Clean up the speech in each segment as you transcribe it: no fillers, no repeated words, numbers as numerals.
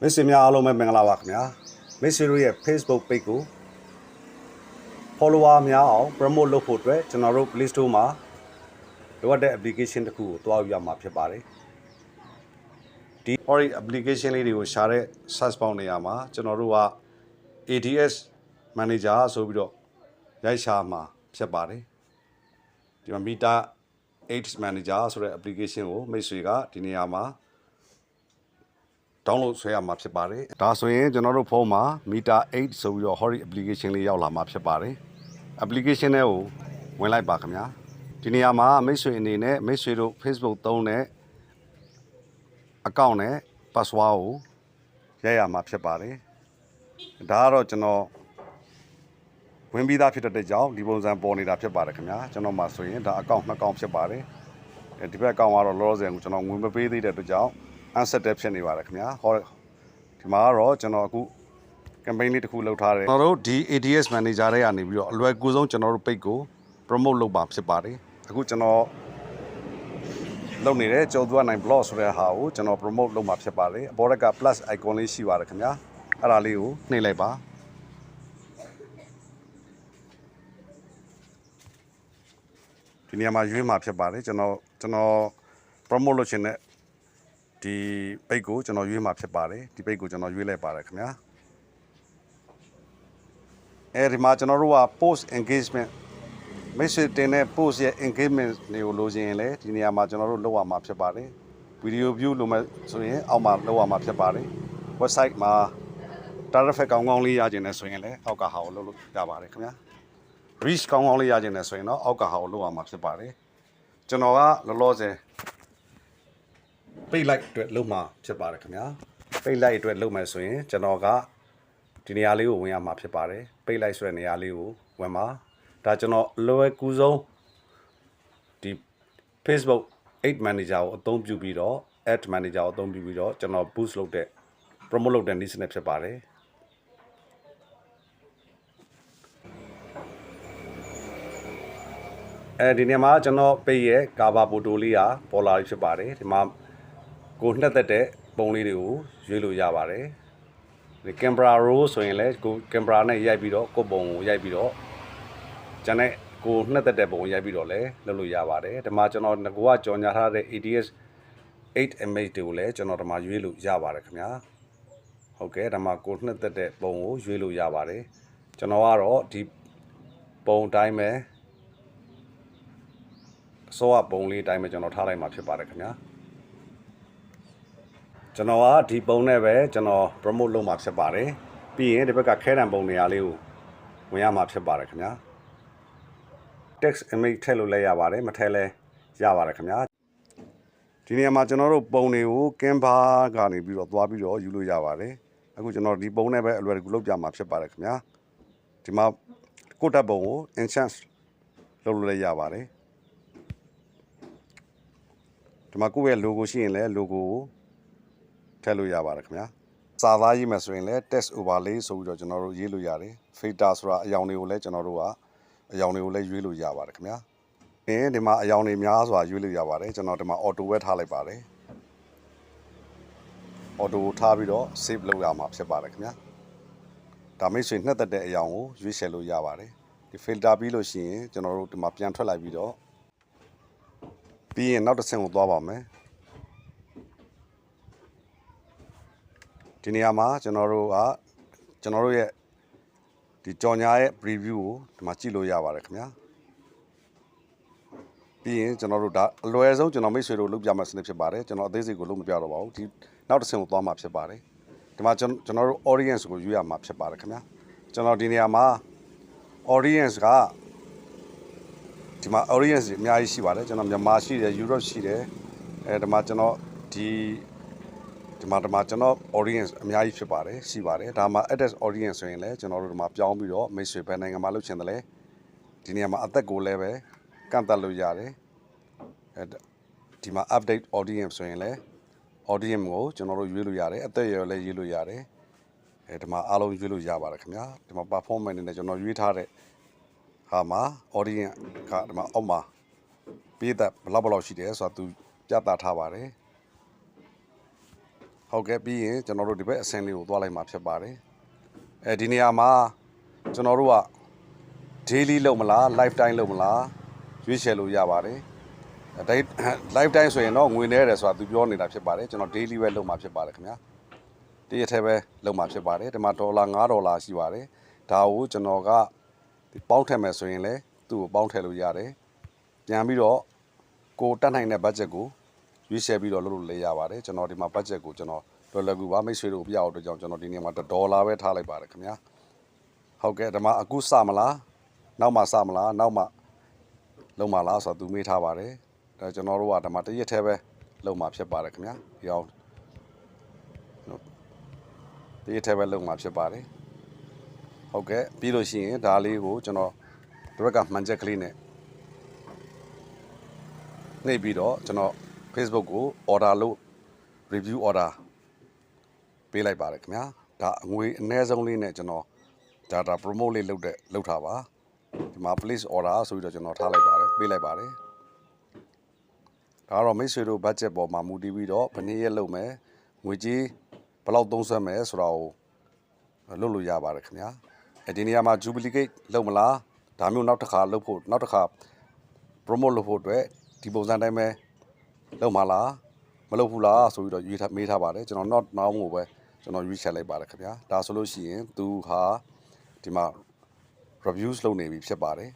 မိတ်ဆွေများအားလုံးပဲမင်္ဂလာပါခင်ဗျာမိတ်ဆွေတို့ရဲ့ Facebook page ကို follower များအောင် promote လုပ်ဖို့အတွက်ကျွန်တော်တို့ Play Store မှာလိုအပ်တဲ့ application တစ်ခုကိုတွားယူရမှာဖြစ်ပါတယ်ဒီ application လေးတွေကိုရှာတဲ့ search bar နေရာမှာကျွန်တော်တို့က ADS manager ဆိုပြီးတော့ရိုက်ရှာမှာဖြစ်ပါတယ်ဒီမှာ Meta ADS manager ဆိုတဲ့ application ကိုမိတ်ဆွေကဒီနေရာမှာdownload ဆွဲရမှာဖြစ်ပါတယ်ဒါဆိုရင်ကျွန်တော်တို့ဖုန်းမှာ Meta 8ဆိုပြီးတော့ application လေးရောက်လာမှာဖြစ်ပါတယ် application တွေကိုဝင်လိုက်ပါခင်ဗျာဒီနေရာမှာမိတ်ဆွေအနေနဲ့မိတ်ဆွေတို့ Facebook သုံးတဲ့ account နဲ့ password ကိုရိုက်ရမှာဖြစ်ပါတယ်ဒါကတော့ကျွန်တော်ဝင်ပြီးသားဖြစ်တဲ့ကြောင့်ဒီပုံစံပေါ်နေတာဖြစ်ပါတယ်ခင်ဗျာကျွန်တော်မှာဆိုရင်ဒါ account 2 account ဖြစ်ပါတယ်ဒီဘက် account ကတော့လောလောဆယ်ကျွန်တော်ဝင်မပေးသေးတဲ့အတွက်ကြောင့် unset ဖြစ်နေပါတယ်ခင်ဗျာဟောဒီမှာကတော့ကျွန်တော်အခု campaign လေးတစ်ခုလုပ်ထားတယ်ကျွန်တော်တို့ဒီ ADS manager တွေကနေပြီးတော့အလွယ်ကူဆုံးကျွန်တော်တို့ page ကို promote လုပ်ပါဖြစ်ပါတယ်အခုကျွန်တော်လုပ်နေတဲ့ကျော်သူနိုင် blog ဆိုတဲ့ဟာကိုကျွန်တော် promote လုပ်မှာဖြစ်ပါတယ်အပေါ်က plus icon လေးရှိပါတယ်ခင်ဗျာအဲ့ဒါလေးကိုနှိပ်လိုက်ပါဒီနေရာမှာရွေးမှာဖြစ်ပါတယ်ကျွန်တော် promote လုပ်ချင်တဲ့ဒီ page ကိုကျွန်တော်ရွေးမှာဖြစ်ပါတယ်ဒီ page ကိုကျွန်တော်ရွေးလိုက်ပါတယ်ခင်ဗျာအဲဒီမှာကျွန်တော်တို့က post engagement မိတ်ဆွေတင်တဲ့ post ရဲ့ engagement တွေကိုလိုချင်ရင်လည်းဒီနေရာမှာကျွန်တော်တို့လုပ်ရမှာဖြစ်ပါတယ် video view လိုမဲ့ဆိုရင်အောက်မှာလုပ်ရမှာဖြစ်ပါတယ် website မှာ traffic ကောင်းကောင်းလေးရကျင်နေဆိုရင်လည်းအောက်ကဟာကိုလုပ်လို့ရပါတယ်ခင်ဗျာ reach ကောင်းကောင်းလေးရကျင်နေဆိုရင်တော့အောက်ကဟာကိုလုပ်ရမှာဖြစ်ပါတယ်ကျွန်တော်ကလောလောဆယ် page like အတွက်လုပ်မှာဖြစ်ပါတယ်ခင်ဗျာ page like အတွက်လုပ်မယ်ဆိုရင်ကျွန်တော်ကဒီနေရာလေးကိုဝင်ရမှာဖြစ်ပါတယ် page like ဆိုတဲ့နေရာလေးကိုဝင်ပါဒါကျွန်တော်လွယ်ကူဆုံးဒီ Facebook Ad Manager ကိုအသုံးပြုပြီးတော့ Ad Manager ကိုအသုံးပြုပြီးတော့ကျွန်တော် boost လုပ်တဲ့ promote လုပ်တဲ့နည်းစနစ်ဖြစ်ပါတယ်ဒီနေရာမှာကျွန်တော် page ရဲ့ cover photo လေးကပေါ်လာပြီဖြစ်ပါတယ်ဒီမှာကိုနှက်သက်တဲ့ပုံလေးတွေကိုရွေးလို့ရပါတယ်ဒီ camera roll ဆိုရင်လည်းကို camera နဲ့ရိုက်ပြီးတော့ကိုပုံကိုရိုက်ပြီးတော့ကျန်တဲ့ကိုနှက်သက်တဲ့ပုံရိုက်ပြီးတော့လည်းလုပ်လို့ရပါတယ်ဒီမှာကျွန်တော်ငကိုကကြော်ညာထားတဲ့ ADS 8 image တွေကိုလည်းကျွန်တော်ဒီမှာရွေးလို့ရပါတယ်ခင်ဗျာဟုတ်ကဲ့ဒီမှာကိုနှက်သက်တဲ့ပုံကိုရွေးလို့ရပါတယ်ကျွန်တော်ကတော့ဒီပုံတိုင်းပဲအစောကပုံလေးတိုင်းပဲကျွန်တော်ထားလိုက်မှာဖြစ်ပါတယ်ခင်ဗျာကျွန်တော်ကဒီပုံနဲ့ပဲကျွန်တော် promote လုပ်မှာဖြစ်ပါတယ်ပြီးရင်ဒီဘက်ကခဲတံပုံနေရာလေးကိုဝင်ရမှာဖြစ်ပါတယ်ခင်ဗျာ text image ထည့်လို့လည်းရပါတယ်မထည့်လဲရပါတယ်ခင်ဗျာဒီနေရာမှာကျွန်တော်တို့ပုံတွေကို Canva ကနေပြီးတော့သွားပြီးတော့ယူလို့ရပါတယ်အခုကျွန်တော်ဒီပုံနဲ့ပဲအလွယ်တကူလုပ်ပြမှာဖြစ်ပါတယ်ခင်ဗျာဒီမှာကိုတက်ပုံကို enhance လုပ်လို့လည်းရပါတယ်ဒီမှာကိုယ့်ရဲ့ logo ရှိရင်လည်း logo ကိုထည့်လို့ရပါတယ်ခင်ဗျာစာသားရေးမယ်ဆိုရင်လည်း text overlay ဆိုပြီးတော့ကျွန်တော်တို့ရေးလို့ရတယ် filter ဆိုတာအယောင်တွေကိုလည်းကျွန်တော်တို့ကအယောင်တွေကိုလည်းရွေးလို့ရပါတယ်ခင်ဗျာဒီမှာအယောင်တွေများစွာရွေးလို့ရပါတယ်ကျွန်တော်ဒီမှာ auto ပဲထားလိုက်ပါတယ် auto ထားပြီးတော့ save လုပ်ရမှာဖြစ်ပါတယ်ခင်ဗျာဒါမိတ်ဆွေနှက်သက်တဲ့အယောင်ကိုရွေးချယ်လို့ရပါတယ်ဒီ filter ပြီးလို့ရှိရင်ကျွန်တော်တို့ဒီမှာပြန်ထွက်လိုက်ပြီးတော့ပြီးရင်နောက်တစ်ဆင့်ကိုသွားပါမယ်ဒီနေရာမှာကျွန်တော်တို့ရဲ့ဒီကြော်ညာရဲ့ preview ကိုဒီမှာကြည့်လို့ရပါတယ်ခင်ဗျာပြီးရင်ကျွန်တော်တို့ဒါအလွယ်ဆုံးကျွန်တော်မိတ်ဆွေတို့လုပ်ပြမယ့်စနစ်ဖြစ်ပါတယ်ကျွန်တော်အသေးစိတ်ကိုလုပ်မပြတော့ပါဘူးဒီနောက်တစ်ဆင့်ကိုသွားမှာဖြစ်ပါတယ်ဒီမှာကျွန်တော်တို့ audience ကိုရွေးရမှာဖြစ်ပါတယ်ခင်ဗျာကျွန်တော်ဒီနေရာမှာ audience ကဒီမှာ audience အများကြီးရှိပါတယ်ကျွန်တော်မြန်မာရှိတယ် Europe ရှိတယ်ဒီမှာကျွန်တော်ဒီမှာကျွန်တော် audience အများကြီးဖြစ်ပါတယ်ရှိပါတယ်ဒါမှာ address audience ဆိုရင်လည်းကျွန်တော်တို့ဒီမှာပြောင်းပြီးတော့မိတ်ဆွေဘယ်နိုင်ငံမှာလုပ်ချင်တယ်လဲဒီနေရာမှာအသက်ကိုလည်းပဲကန့်သတ်လို့ရတယ်ဒီမှာ update audience ဆိုရင်လည်း audience ကိုကျွန်တော်တို့ရွေးလို့ရတယ်အသက်အရွယ်လည်းရွေးလို့ရတယ်ဒီမှာအားလုံးရွေးလို့ရပါတယ်ခင်ဗျာဒီမှာ performance နဲ့ကျွန်တော်ရွေးထားတဲ့ဟာမှာ audience ကဒီမှာအောက်မှာပေးသက်ဘယ်လောက်ရှိတယ်ဆိုတာသူပြသထားပါတယ် ဟုတ်ကဲ့ပြီးရင်ကျွန်တော်တို့ဒီဘက်အဆင့်လေးကိုသွားလိုက်မှာဖြစ်ပါတယ်ဒီနေရာမှာကျွန်တော်တို့က daily လုပ်မလား lifetime လုပ်မလားရွေးချယ်လို့ရပါတယ်lifetime ဆိုရင်တော့ငွေနေရတယ်ဆိုတာသူပြောနေတာဖြစ်ပါတယ်ကျွန်တော် daily ပဲလုပ်မှာဖြစ်ပါတယ်ခင်ဗျာတရက်ထဲပဲလုပ်မှာဖြစ်ပါတယ်ဒီမှာ$$5ရှိပါတယ်ဒါကိုကျွန်တော်ကပေါင်းထည့်မယ်ဆိုရင်လည်းသူ့ကိုပေါင်းထည့်လို့ရတယ်ပြန်ပြီးတော့ကိုတက်နိုင်တဲ့ budget ကိုရွေးချယ်ပြီးတော့လုပ်လို့လည်းရပါတယ်ကျွန်တော်ဒီမှာ budget ကိုကျွန်တော်လွယ်လွယ်ကူပါမိတ်ဆွေတို့ပြအောင်အတွက်ကြောင့်ကျွန်တော်ဒီနေ့မှာ$1ပဲထားလိုက်ပါတယ်ခင်ဗျာဟုတ်ကဲ့ဒီမှာအခုစမလားနောက်မှစမလားနောက်မှလုံးမလားဆိုတော့သူမေးထားပါတယ်ဒါကျွန်တော်တို့ကဒီမှာတရက်ထဲပဲလုံးမှာဖြစ်ပါတယ်ခင်ဗျာဒီအောင်တရက်ထဲပဲလုံးမှာဖြစ်ပါတယ်ဟုတ်ကဲ့ပြီးလို့ရှိရင်ဒါလေးကိုကျွန်တော်ဒီဘက်ကမှန်ချက်ကလေးနဲ့နှိပ်ပြီးတော့ကျွန်တော် Facebook ကို order လုပ် review order ပေးလိုက်ပါတယ်ခင်ဗျာဒါအငွေအနည်းဆုံးလေးနဲ့ကျွန်တော်ဒါ promote လေးလုပ်ထားပါဒီမှာ place order ဆိုပြီးတော့ကျွန်တော်ထားလိုက်ပါတယ်ပေးလိုက်ပါတယ်ဒါကတော့မိတ်ဆွေတို့ budget ပေါ်မှာမူတည်ပြီးတော့ဘယ်နည်းရလုပ်မယ်ငွေကြီးဘယ်လောက်သုံးစွဲမယ်ဆိုတာကိုလုပ်လို့ရပါတယ်ခင်ဗျာဒီနေရာမှာ duplicate လုပ်မလားဒါမျိုးနောက်တစ်ခါလုပ်ဖို့နောက်တစ်ခါ promote လုပ်ဖို့အတွက်ဒီပုံစံတိုင်းပဲလုပ်မှာလားမလုပ်ဘူးလားဆိုပြီးတော့မေးထားပါတယ်ကျွန်တော် not now ကိုပဲကျွန်တော်ရွေးချယ်လိုက်ပါတယ်ခင်ဗျာဒါဆိုလို့ရှိရင်သူဟာဒီမှာ reviews လုပ်နေပြီဖြစ်ပါတယ်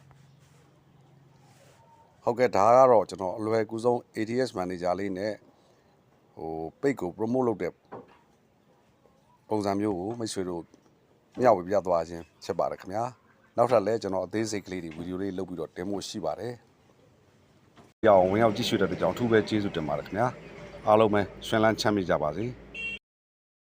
ဟုတ်ကဲ့ဒါကတော့ကျွန်တော်အလွယ်ကူဆုံး ATS manager လေးနဲ့page ကို promote လုပ်တဲ့ပုံစံမျိုးကိုမိတ်ဆွေတို့မျှဝေပြသွားခြင်းဖြစ်ပါတယ်ခင်ဗျာနောက်ထပ်လည်းကျွန်တော်အသေးစိတ်ကလေးတွေဗီဒီယိုလေးလုပ်ပြီးတော့တင်ဖို့ရှိပါတယ်ကြောင်ဝင်ရောက်ကြည့်ရှုတဲ့အတွက်ကြောင့်အထူးပဲကျေးဇူးတင်ပါတယ်ခင်ဗျာအားလုံးပဲရှင်လန်းချမ်းမြေ့ကြပါစေ